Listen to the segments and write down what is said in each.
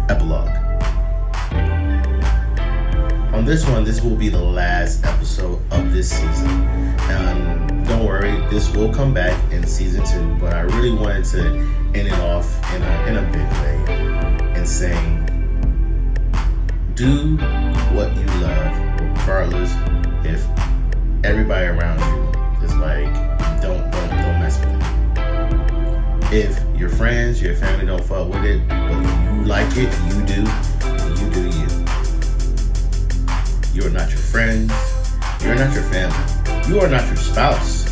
Epilogue. On this one, this will be the last episode of this season. Don't worry, this will come back in season 2, but I really wanted to end it off in a big way and saying, do what you love, regardless if everybody around you is like, don't mess with it. If your friends, your family don't fuck with it, but you like it, you do you. You are not your friends. You are not your family. You are not your spouse.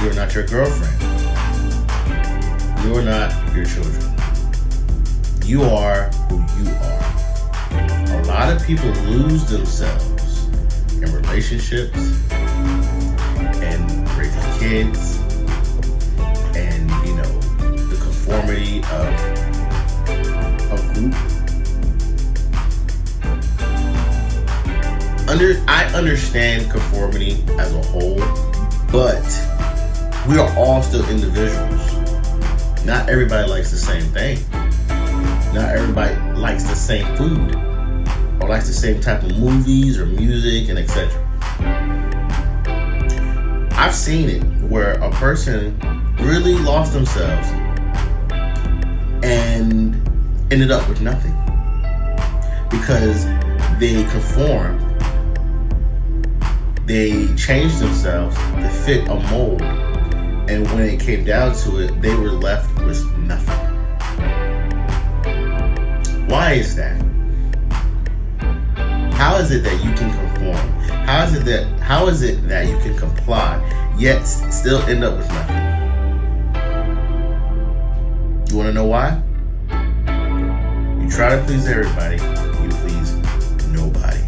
You are not your girlfriend. You are not your children. You are who you are. A lot of people lose themselves in relationships and raising kids and, the conformity of a group. I understand conformity as a whole, but we are all still individuals. Not everybody likes the same thing. Not everybody likes the same food or likes the same type of movies or music and etc. I've seen it where a person really lost themselves and ended up with nothing because they conformed. They changed themselves to fit a mold, and when it came down to it, they were left with nothing. Why is that? How is it that you can conform? How is it that you can comply, yet still end up with nothing? You want to know why? You try to please everybody, you please nobody.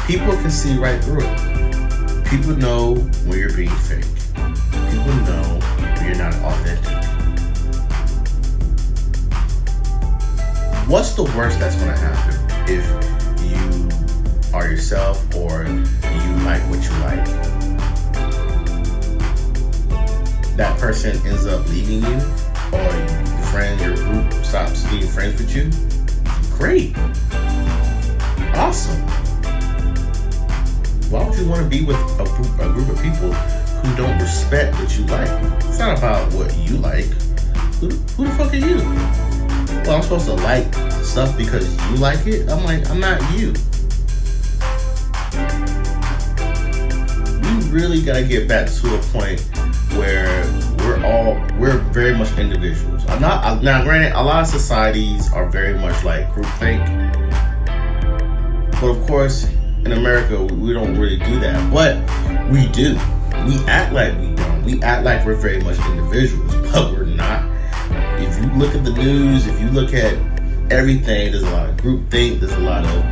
People can see right through it. People know when you're being fake. People know when you're not authentic. What's the worst that's going to happen if you are yourself or you like what you like? That person ends up leaving you, or your group stops being friends with you? Great. Awesome. Why would you want to be with a group of people who don't respect what you like? It's not about what you like. Who the fuck are you? Well, I'm supposed to like stuff because you like it? I'm like, I'm not you. We really gotta get back to a point where we're very much individuals. Now granted, a lot of societies are very much like groupthink. But of course, in America, we don't really do that, but we do. We act like we don't. We act like we're very much individuals, but we're not. If you look at the news, if you look at everything, there's a lot of groupthink. There's a lot of,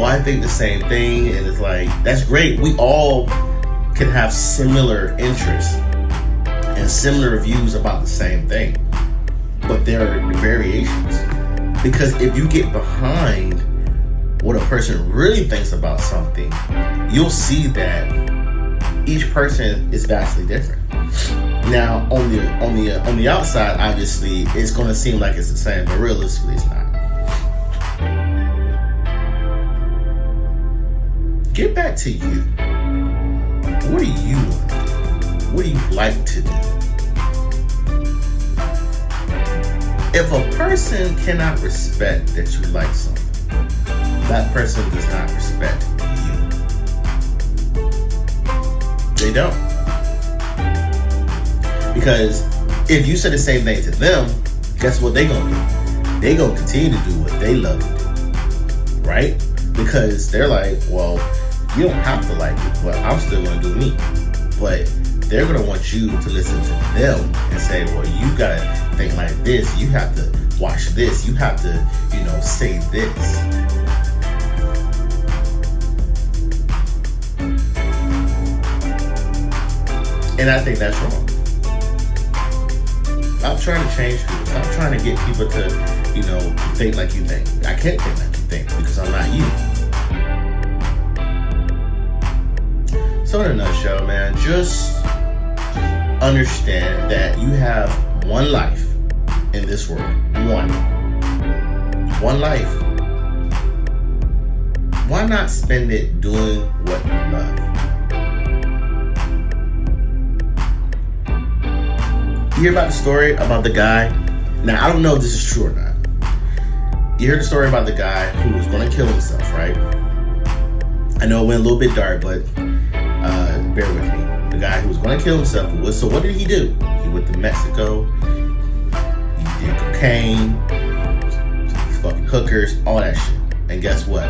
I think the same thing, and it's like, that's great. We all can have similar interests and similar views about the same thing, but there are variations. Because if you get behind what a person really thinks about something, you'll see that each person is vastly different. Now, on the outside, obviously, it's going to seem like it's the same, but realistically, it's not. Get back to you. What do you want to do? What do you like to do? If a person cannot respect that you like something, that person does not respect you. They don't. Because if you say the same thing to them, guess what they're going to do? They're going to continue to do what they love to do. Right? Because they're like, well, you don't have to like it, but I'm still going to do me. But they're going to want you to listen to them and say, well, you got to think like this. You have to watch this. You have to, say this. And I think that's wrong. Stop trying to change people. Stop trying to get people to, think like you think. I can't think like you think because I'm not you. So in a nutshell, man, just understand that you have one life in this world. One life. Why not spend it doing what you love? You hear about the story about the guy? Now, I don't know if this is true or not. You heard the story about the guy who was going to kill himself, right? I know it went a little bit dark, but bear with me. The guy who was going to kill himself, so what did he do? He went to Mexico, he did cocaine, fucking hookers, all that shit. And guess what?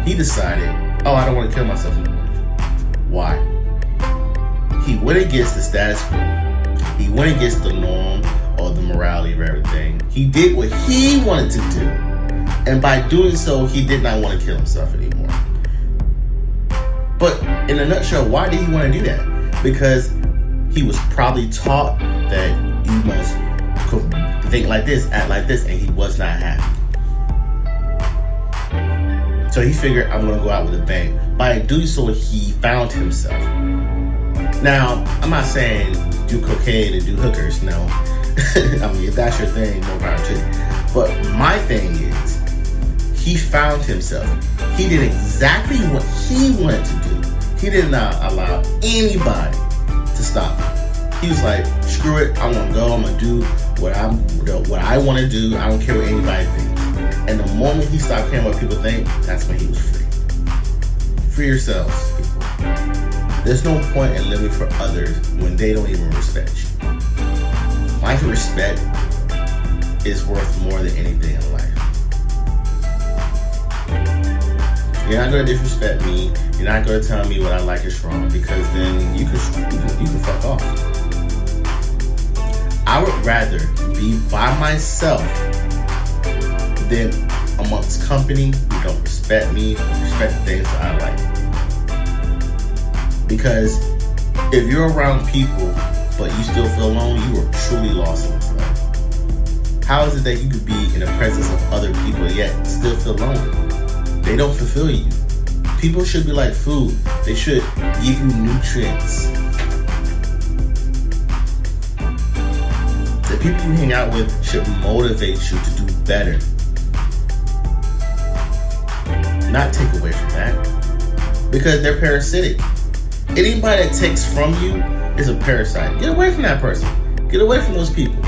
He decided, oh, I don't want to kill myself anymore. Why? He went against the status quo. He went against the norm or the morality of everything. He did what he wanted to do. And by doing so, he did not want to kill himself anymore. But in a nutshell, why did he want to do that? Because he was probably taught that you must think like this, act like this, and he was not happy. So he figured, I'm going to go out with a bang. By doing so, he found himself. Now, I'm not saying do cocaine and do hookers, no. I mean, if that's your thing, more power to you. But my thing is, he found himself. He did exactly what he wanted to do. He did not allow anybody to stop him. He was like, screw it, I'm going to go, I'm going to do what I want to do. I don't care what anybody thinks. And the moment he stopped caring what people think, that's when he was free. Free yourselves, people. There's no point in living for others when they don't even respect you. My respect is worth more than anything in life. You're not going to disrespect me. You're not going to tell me what I like is wrong, because then you can fuck off. I would rather be by myself than amongst company who don't respect me, respect the things that I like. Because if you're around people but you still feel alone, you are truly lost in this life. How is it that you could be in the presence of other people yet still feel lonely? They don't fulfill you. People should be like food. They should give you nutrients. The people you hang out with should motivate you to do better, not take away from that, because they're parasitic. Anybody that takes from you is a parasite. Get away from that person. Get away from those people.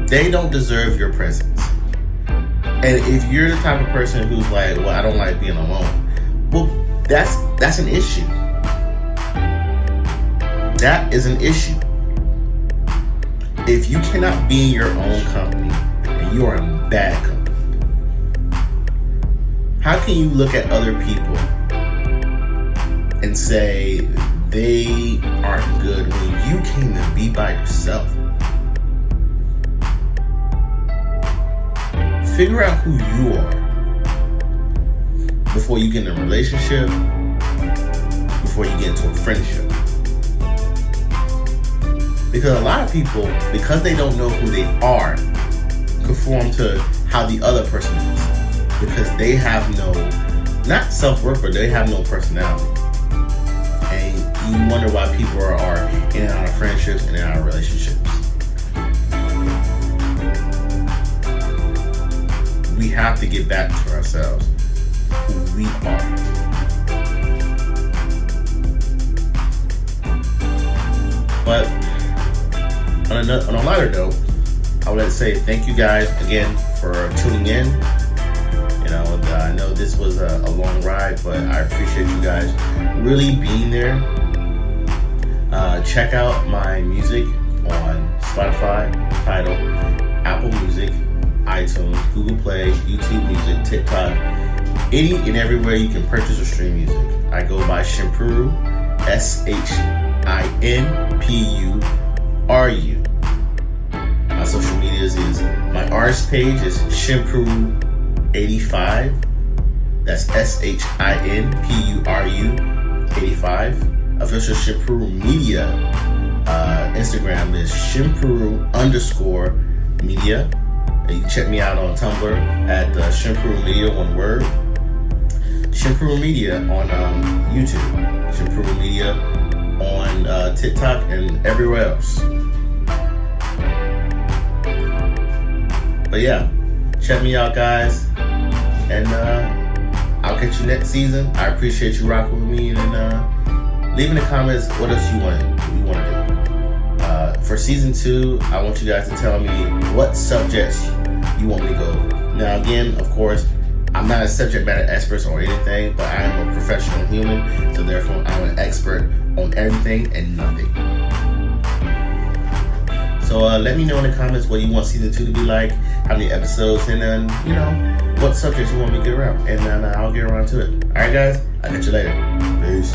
They don't deserve your presence. And if you're the type of person who's like, well, I don't like being alone, well, that's an issue. That is an issue. If you cannot be in your own company, then you are in bad company. How can you look at other people and say they aren't good when you can't even be by yourself? Figure out who you are before you get in a relationship, before you get into a friendship. Because a lot of people, because they don't know who they are, conform to how the other person is. Because they have no, not self-worth, but they have no personality. And you wonder why people are in and out of friendships and in and out of relationships. We have to get back to ourselves, who we are. But on a lighter note, I would like to say thank you guys again for tuning in. You know, I know this was a long ride, but I appreciate you guys really being there. Check out my music on Spotify, Tidal, Apple Music, iTunes, Google Play, YouTube Music, TikTok, any and everywhere you can purchase or stream music. I go by Shinpuru, SHINPURU. My social medias is, my artist page is Shinpuru85. That's SHINPURU 85. Official Shinpuru Media Instagram is Shinpuru_media. And you can check me out on Tumblr at Shinpuru Media, one word. Shinpuru Media on YouTube. Shinpuru Media on TikTok and everywhere else. But yeah, check me out, guys, and I'll catch you next season. I appreciate you rocking with me, and leave in the comments what else you want to do. For season 2, I want you guys to tell me what subjects you want me to go over. Now, again, of course, I'm not a subject matter expert or anything, but I am a professional human, so therefore I'm an expert on everything and nothing. So let me know in the comments what you want season 2 to be like, how many episodes, and then, what subjects you want me to get around, and then I'll get around to it. Alright, guys, I'll catch you later. Peace.